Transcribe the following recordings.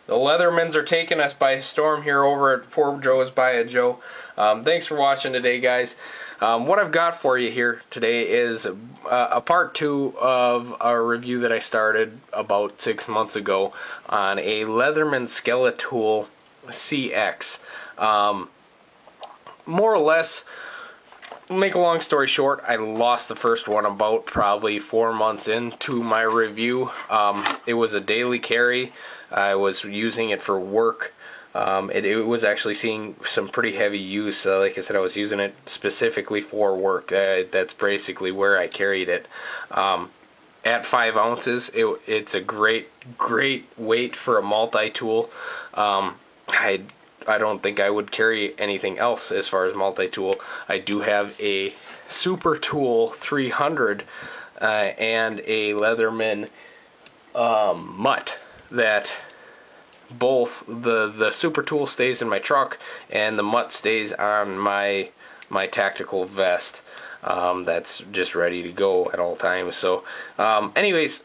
The Leathermans are taking us by storm here over at 4 Joe's by a Joe. Thanks for watching today, guys. What I've got for you here today is a part 2 of a review that I started about 6 months ago on a Leatherman Skeletool CX. More or less, make a long story short, I lost the first one about probably 4 months into my review. It was a daily carry. I was using it for work. It was actually seeing some pretty heavy use. Like I said, I was using it specifically for work. That's basically where I carried it. At 5 ounces, it's a great weight for a multi-tool. I don't think I would carry anything else as far as multi-tool. I do have a Super Tool 300 and a Leatherman Mutt that both the Super Tool stays in my truck and the Mutt stays on my tactical vest. That's just ready to go at all times. So anyways,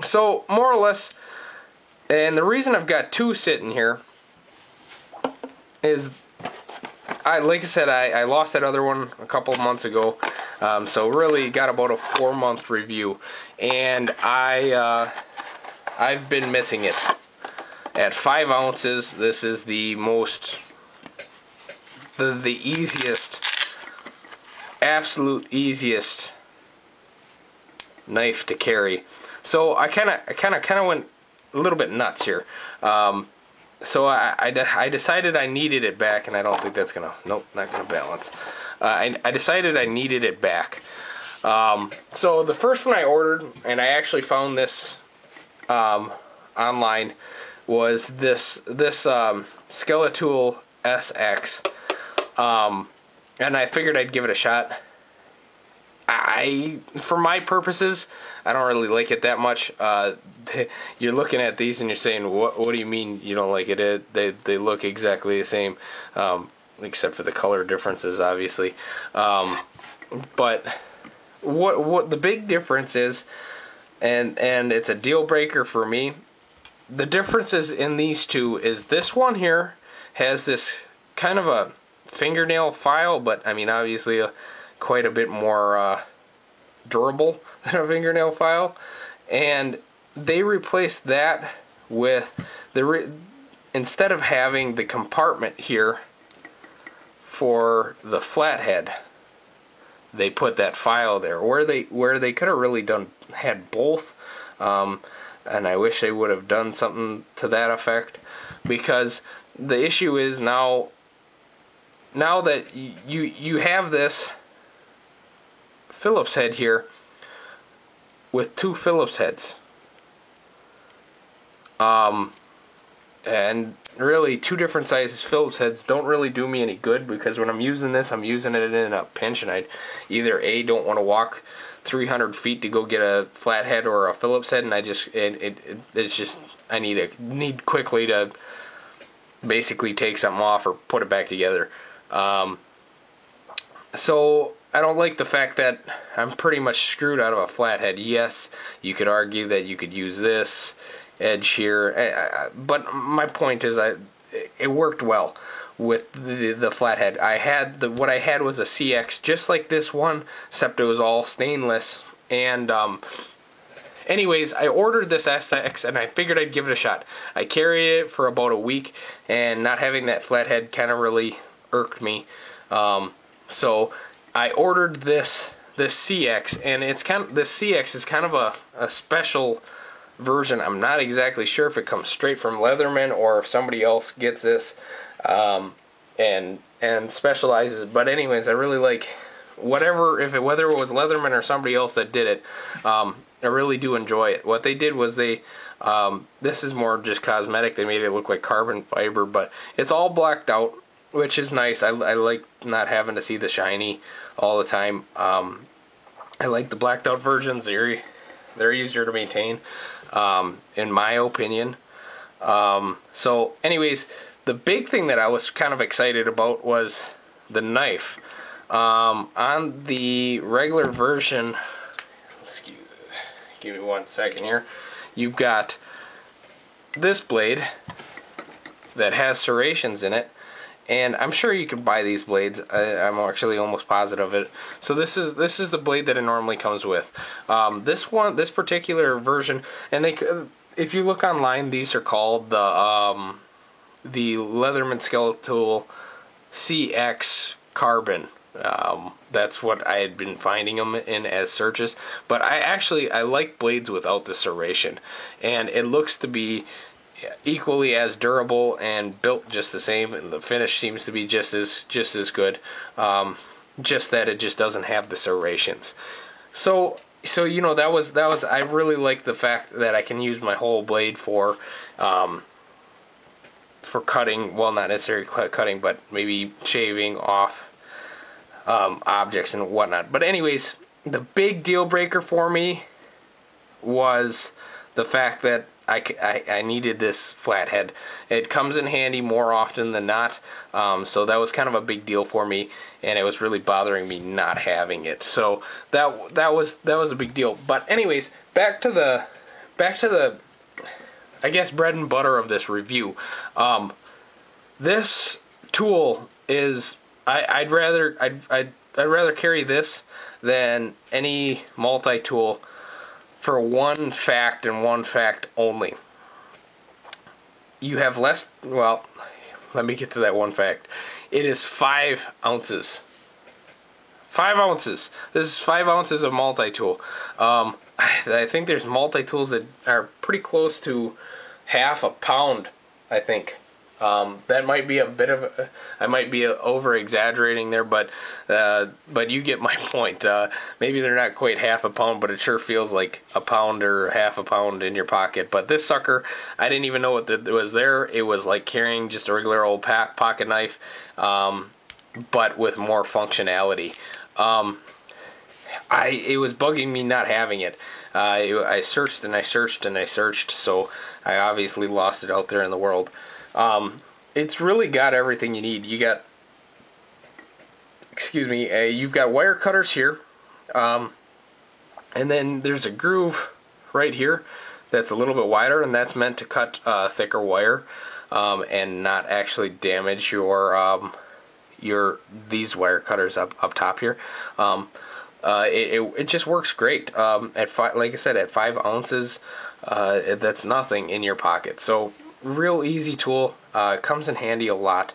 so more or less, and the reason I've got 2 sitting here is, like I said, I lost that other one a couple of months ago, so really got about a 4-month review, and I've been missing it. At 5 ounces, this is the easiest, absolute easiest knife to carry. So I kind of went a little bit nuts here. So I decided I needed it back, and I don't think that's gonna, nope, not gonna balance. I decided I needed it back. So the first one I ordered, and I actually found this online, was this Skeletool SX, and I figured I'd give it a shot. For my purposes, I don't really like it that much. You're looking at these and you're saying, what do you mean you don't like it? They look exactly the same, except for the color differences, obviously. But what the big difference is, and it's a deal breaker for me, the differences in these two is this one here has this kind of a fingernail file, but I mean obviously quite a bit more durable than a fingernail file, and they replaced that with instead of having the compartment here for the flathead, they put that file there where they could have really had both. And I wish they would have done something to that effect, because the issue is now that you have this Phillips head here with 2 Phillips heads, and really 2 different sizes Phillips heads don't really do me any good, because when I'm using this, I'm using it in a pinch, and I either don't want to walk 300 feet to go get a flathead or a Phillips head, and it's just I need quickly to basically take something off or put it back together. So I don't like the fact that I'm pretty much screwed out of a flathead. Yes, you could argue that you could use this edge here, but my point is it worked well with the flathead. What I had was a CX just like this one, except it was all stainless. And anyways, I ordered this SX and I figured I'd give it a shot. I carried it for about a week, and not having that flathead kind of really irked me. So I ordered this CX, and this CX is kind of a special version. I'm not exactly sure if it comes straight from Leatherman or if somebody else gets this and specializes. But anyways, I really like whether it was Leatherman or somebody else that did it. I really do enjoy it. What they did was this is more just cosmetic. They made it look like carbon fiber, but it's all blacked out, which is nice. I like not having to see the shiny all the time. I like the blacked out versions. They're easier to maintain, in my opinion. So anyways, the big thing that I was kind of excited about was the knife. On the regular version, give me 1 second here, you've got this blade that has serrations in it, and I'm sure you could buy these blades. I'm actually almost positive of it. So this is the blade that it normally comes with. This particular version, and if you look online, these are called the Leatherman Skeletal CX Carbon. That's what I had been finding them in as searches. But I like blades without the serration, and it looks to be equally as durable and built just the same, and the finish seems to be just as good. Just that it just doesn't have the serrations. So you know, that was I really like the fact that I can use my whole blade for cutting. Well, not necessarily cutting, but maybe shaving off objects and whatnot. But anyways, the big deal breaker for me was the fact that I needed this flathead. It comes in handy more often than not, so that was kind of a big deal for me, and it was really bothering me not having it. So that was a big deal. But anyways, back to the I guess bread and butter of this review. This tool is I'd rather carry this than any multi-tool for one fact and one fact only. You have less, well, let me get to that one fact. It is 5 ounces. 5 ounces. This is 5 ounces of multi-tool. I think there's multi-tools that are pretty close to half a pound, I think. That might be a bit of I might be over exaggerating there, but you get my point. Maybe they're not quite half a pound, but it sure feels like a pound or half a pound in your pocket. But this sucker, I didn't even know what was there. It was like carrying just a regular old pocket knife, but with more functionality. It was bugging me not having it. I searched and I searched and I searched, so I obviously lost it out there in the world. It's really got everything you need. You got, you've got wire cutters here, and then there's a groove right here that's a little bit wider, and that's meant to cut thicker wire, and not actually damage these wire cutters up top here. It just works great. Like I said, at 5 ounces, that's nothing in your pocket. So real easy tool. Comes in handy a lot.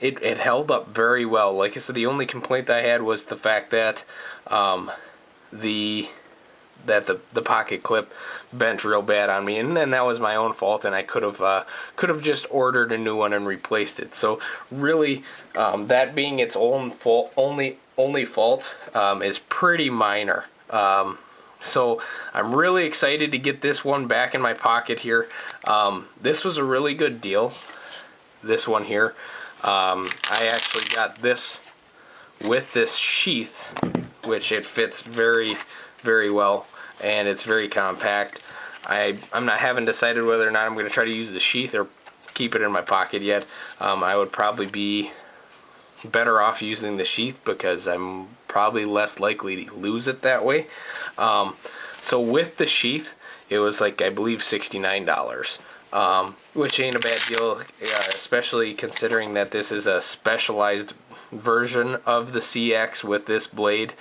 It held up very well. Like I said, the only complaint I had was the fact that the pocket clip bent real bad on me, and then that was my own fault, and I could have just ordered a new one and replaced it. So really, that being its own fault, only fault, is pretty minor. So I'm really excited to get this one back in my pocket here. This was a really good deal, this one here. I actually got this with this sheath, which it fits very, very well, and it's very compact. haven't decided whether or not I'm going to try to use the sheath or keep it in my pocket yet. I would probably be better off using the sheath because I'm probably less likely to lose it that way. So with the sheath, it was like, I believe, $69, which ain't a bad deal, especially considering that this is a specialized version of the CX with this blade,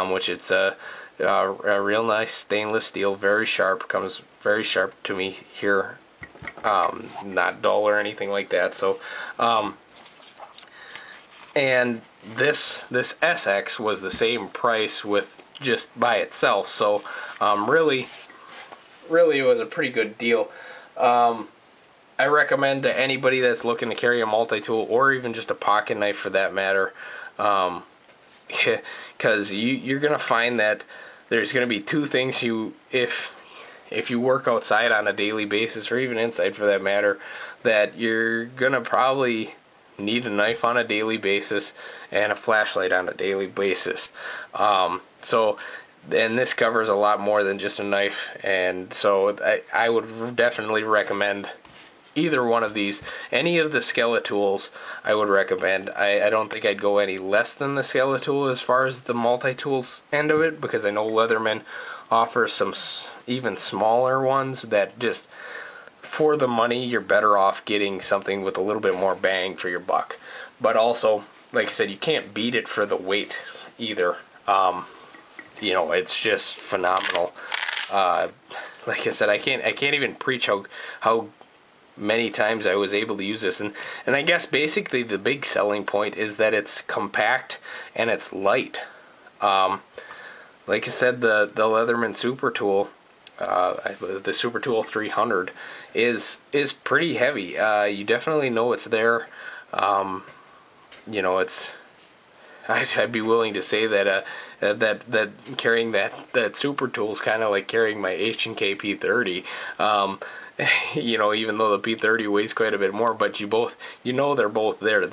which it's a real nice stainless steel, very sharp, comes very sharp to me here, not dull or anything like that. So and this SX was the same price with just by itself, so really it was a pretty good deal. I recommend to anybody that's looking to carry a multi-tool, or even just a pocket knife for that matter, because you're gonna find that there's gonna be two things if you work outside on a daily basis, or even inside for that matter, that you're gonna probably need a knife on a daily basis and a flashlight on a daily basis. And this covers a lot more than just a knife, and so I would definitely recommend either one of these. Any of the Skeletools I would recommend. I don't think I'd go any less than the Skeletool as far as the multi-tools end of it, because I know Leatherman offers some even smaller ones that just for the money, you're better off getting something with a little bit more bang for your buck. But also, like I said, you can't beat it for the weight either. You know, it's just phenomenal. Like I said, I can't even preach how many times I was able to use this, and I guess basically the big selling point is that it's compact and it's light. Like I said, the Leatherman Super Tool, the Super Tool 300 is pretty heavy. You definitely know it's there. You know, I'd be willing to say that that carrying that Super Tool is kind of like carrying my H&K P30. You know, even though the P30 weighs quite a bit more, but you know they're both there.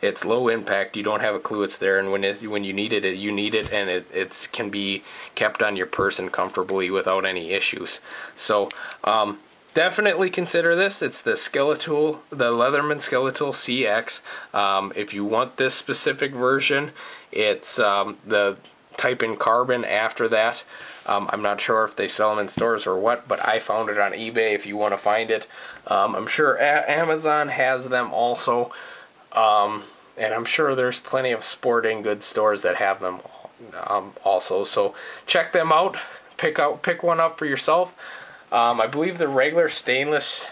It's low impact. You don't have a clue it's there, and when you need it, you need it, and it can be kept on your person comfortably without any issues. So definitely consider this. It's the Skeletool, the Leatherman Skeletool CX. If you want this specific version, it's the type in carbon after that. I'm not sure if they sell them in stores or what, but I found it on eBay if you want to find it. I'm sure Amazon has them also. And I'm sure there's plenty of sporting goods stores that have them also. So check them out. Pick one up for yourself. I believe the regular stainless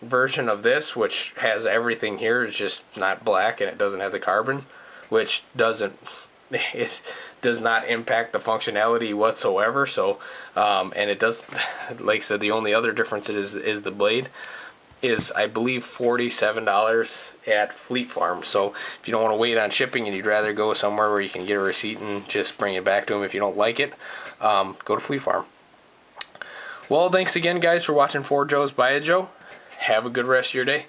version of this, which has everything here, is just not black and it doesn't have the carbon, which does not impact the functionality whatsoever. So and it does, like I said, the only other difference is the blade is, I believe, $47 at Fleet Farm. So if you don't want to wait on shipping and you'd rather go somewhere where you can get a receipt and just bring it back to them if you don't like it, go to Fleet Farm. Well, thanks again, guys, for watching Ford Joe's Buy a Joe. Have a good rest of your day.